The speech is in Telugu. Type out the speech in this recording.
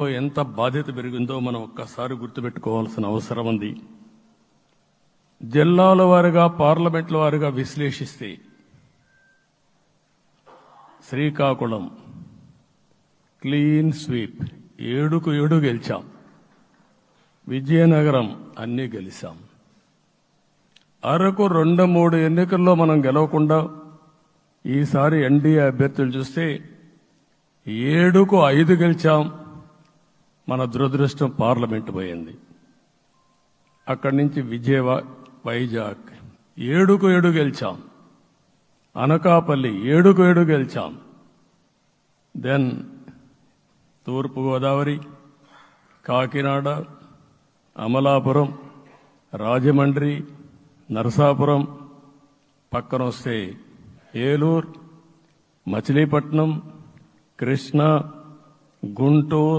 ఎంత బాధ్యత పెరిగిందో మనం ఒక్కసారి గుర్తుపెట్టుకోవాల్సిన అవసరం ఉంది. జిల్లాల వారీగా పార్లమెంట్ల వారీగా విశ్లేషిస్తే శ్రీకాకుళం క్లీన్ స్వీప్ 7కు 7 గెలిచాం. విజయనగరం అన్నీ గెలిచాం. అరకు 2-3 ఎన్నికల్లో మనం గెలవకుండా ఈసారి ఎన్డీఏ అభ్యర్థులు చూస్తే 7కు 5 గెలిచాం. మన దురదృష్టం పార్లమెంట్ పోయింది. అక్కడి నుంచి వైజాగ్ 7కు 7 గెలిచాం. అనకాపల్లి 7కు 7 గెలిచాం. దెన్ తూర్పుగోదావరి, కాకినాడ, అమలాపురం, రాజమండ్రి, నరసాపురం, పక్కన వస్తే ఏలూరు, మచిలీపట్నం, కృష్ణా, గుంటూరు,